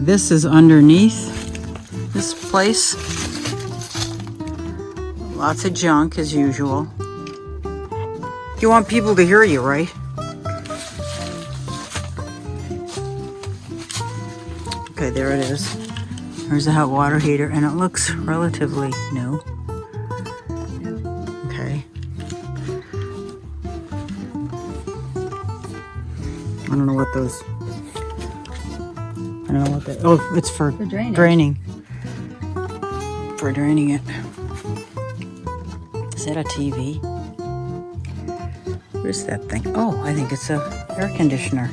this is underneath this place. Lots of junk as usual. You want people to hear you, right? Okay, there it is. There's a hot water heater, and it looks relatively new. Okay. I don't know what those... I don't know what that... Oh, it's for draining. For draining it. Is that a TV? What is that thing? Oh, I think it's a air conditioner.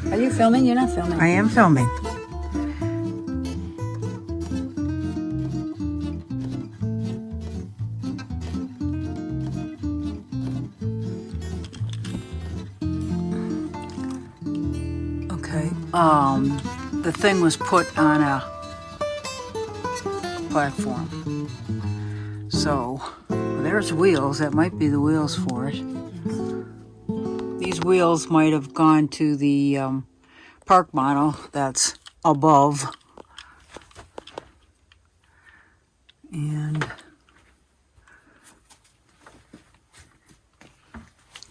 Are you filming? You're not filming. I am filming. Okay. The thing was put on a platform. So there's wheels. That might be the wheels for it. These wheels might have gone to the park model that's above. And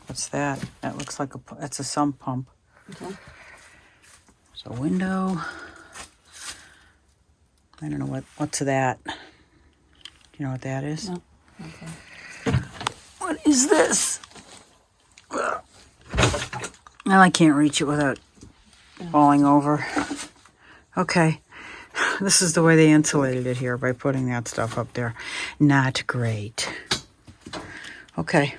what's that? That looks like that's a sump pump. Okay. There's a window. I don't know what's that. Do you know what that is? No. Okay. What is this? Well, I can't reach it without falling over. Okay. This is the way they insulated it here, by putting that stuff up there. Not great. Okay.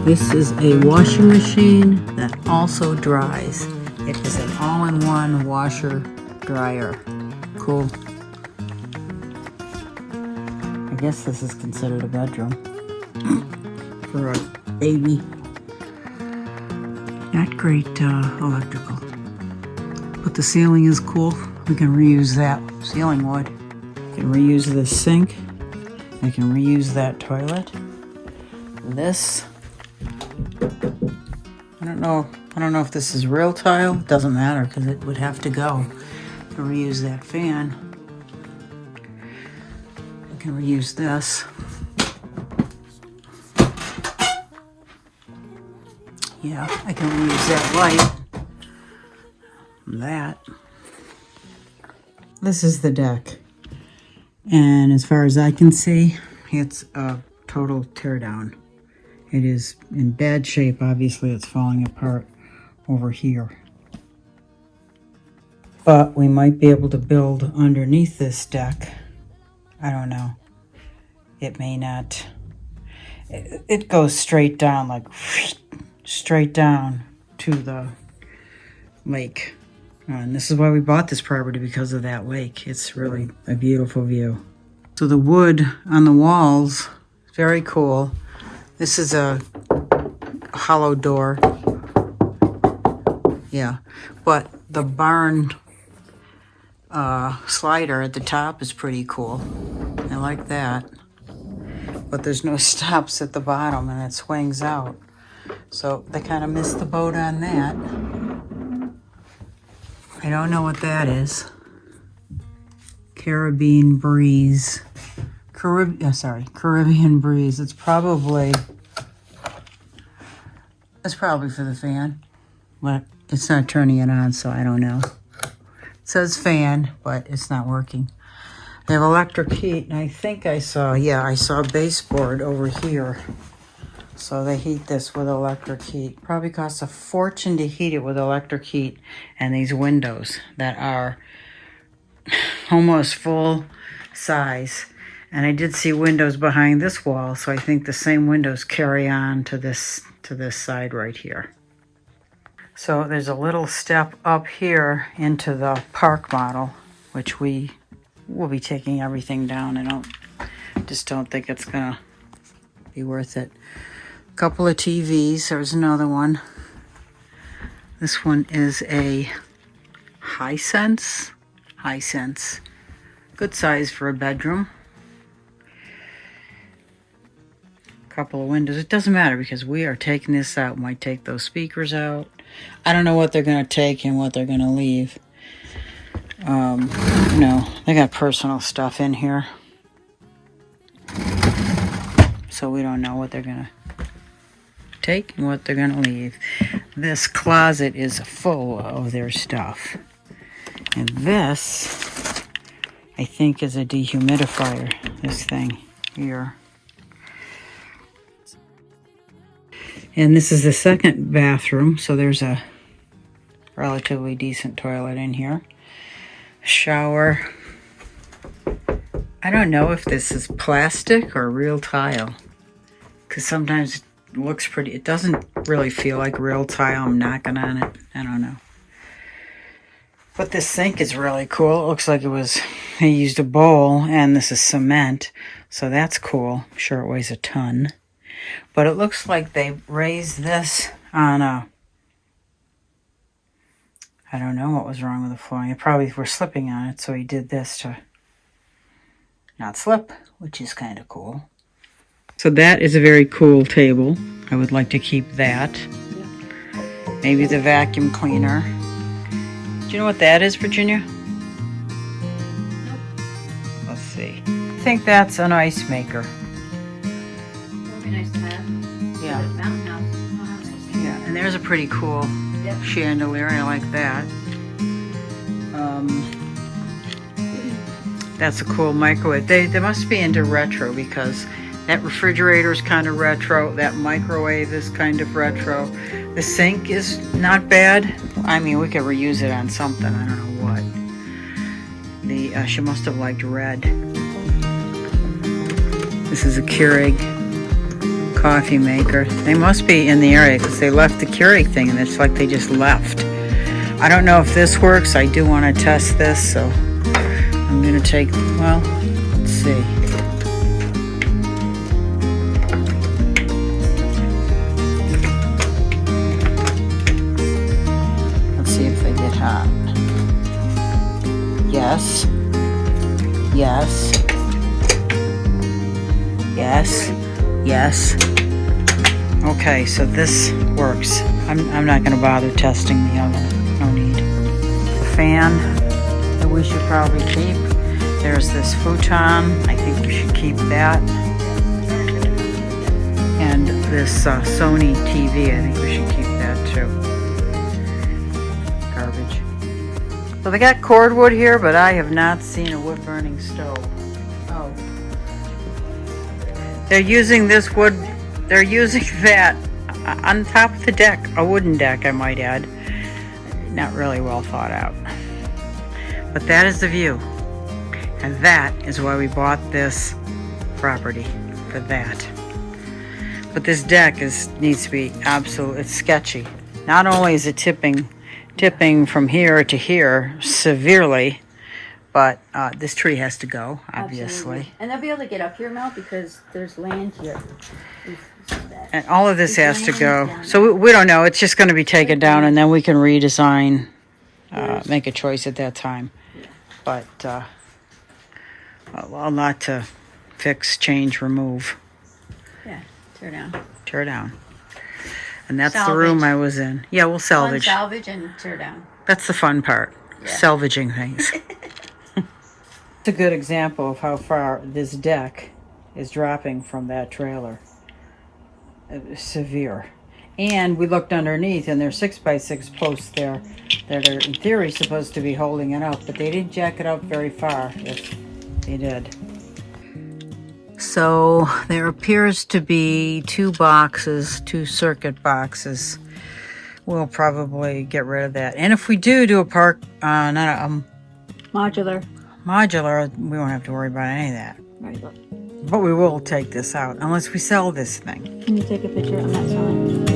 This is a washing machine that also dries. It is an all-in-one washer dryer. Cool. I guess this is considered a bedroom for a baby. Not great electrical, but the ceiling is cool. We can reuse that ceiling wood. We can reuse this sink. We can reuse that toilet. This, I don't know if this is real tile. It doesn't matter because it would have to go. We can reuse that fan. We can reuse this. Yeah, I can reuse that light. That. This is the deck. And as far as I can see, it's a total teardown. It is in bad shape. Obviously, it's falling apart over here. But we might be able to build underneath this deck. I don't know. It may not. It goes straight down, like straight down to the lake. And this is why we bought this property, because of that lake. It's really a beautiful view. So the wood on the walls, very cool. This is a hollow door. Yeah, but the barn slider at the top is pretty cool. I like that. But there's no stops at the bottom, and it swings out. So they kind of missed the boat on that. I don't know what that is. Caribbean Breeze. Caribbean Breeze. It's probably for the fan. But it's not turning it on, so I don't know. It says fan, but it's not working. They have electric heat, and I think I saw baseboard over here. So they heat this with electric heat. Probably costs a fortune to heat it with electric heat. And these windows that are almost full size. And I did see windows behind this wall, so I think the same windows carry on to this side right here. So there's a little step up here into the park model, which we will be taking everything down. I just don't think it's gonna be worth it. A couple of TVs. There's another one. This one is a Hisense. Good size for a bedroom. Couple of windows. It doesn't matter because we are taking this out. Might take those speakers out. I don't know what they're going to take and what they're going to leave. No, they got personal stuff in here. So we don't know what they're going to take and what they're going to leave. This closet is full of their stuff. And this, I think, is a dehumidifier, this thing here. And this is the second bathroom, so there's a relatively decent toilet in here. Shower. I don't know if this is plastic or real tile, because sometimes it looks pretty. It doesn't really feel like real tile. I'm knocking on it. I don't know. But this sink is really cool. It looks like they used a bowl, and this is cement, so that's cool. I'm sure it weighs a ton. But it looks like they raised this on I don't know what was wrong with the flooring. They probably were slipping on it, so he did this to not slip, which is kind of cool. So that is a very cool table. I would like to keep that. Maybe the vacuum cleaner. Do you know what that is, Virginia? Nope. Let's see. I think that's an ice maker. Nice to have. Yeah. Mountain house. Yeah, and there's a pretty cool chandelier. I like that. That's a cool microwave. They must be into retro because that refrigerator is kind of retro. That microwave is kind of retro. The sink is not bad. I mean, we could reuse it on something. I don't know what. She must have liked red. This is a Keurig coffee maker. They must be in the area because they left the Keurig thing and it's like they just left. I don't know if this works. I do want to test this, so I'm going to take, well, let's see. Let's see if they get hot. Yes. Yes. Yes. Yes. Okay, so this works. I'm not going to bother testing the oven. No need. The fan that we should probably keep. There's this futon. I think we should keep that. And this Sony TV. I think we should keep that too. Garbage. So they got cordwood here, but I have not seen a wood-burning stove. Oh. They're using this wood, they're using that on top of the deck, a wooden deck, I might add. Not really well thought out. But that is the view. And that is why we bought this property, for that. But this deck needs to be absolute, it's sketchy. Not only is it tipping from here to here severely, but this tree has to go, obviously. Absolutely. And they'll be able to get up here, Mel, because there's land here. And all of this has to go. So we don't know. It's just going to be taken down, and then we can redesign, make a choice at that time. But a lot to fix, change, remove. Yeah, tear down. Tear down. And that's Salvage. the room I was in. Yeah, we'll salvage. Salvage and tear down. That's the fun part. Yeah. Salvaging things. It's a good example of how far this deck is dropping from that trailer. Severe. And we looked underneath, and there's 6x6 posts there that are in theory supposed to be holding it up, but they didn't jack it up very far if they did. So there appears to be two boxes, two circuit boxes. We'll probably get rid of that. And if we do a Modular. modular, we won't have to worry about any of that. Right, look. But we will take this out unless we sell this thing. Can you take a picture? I'm not selling.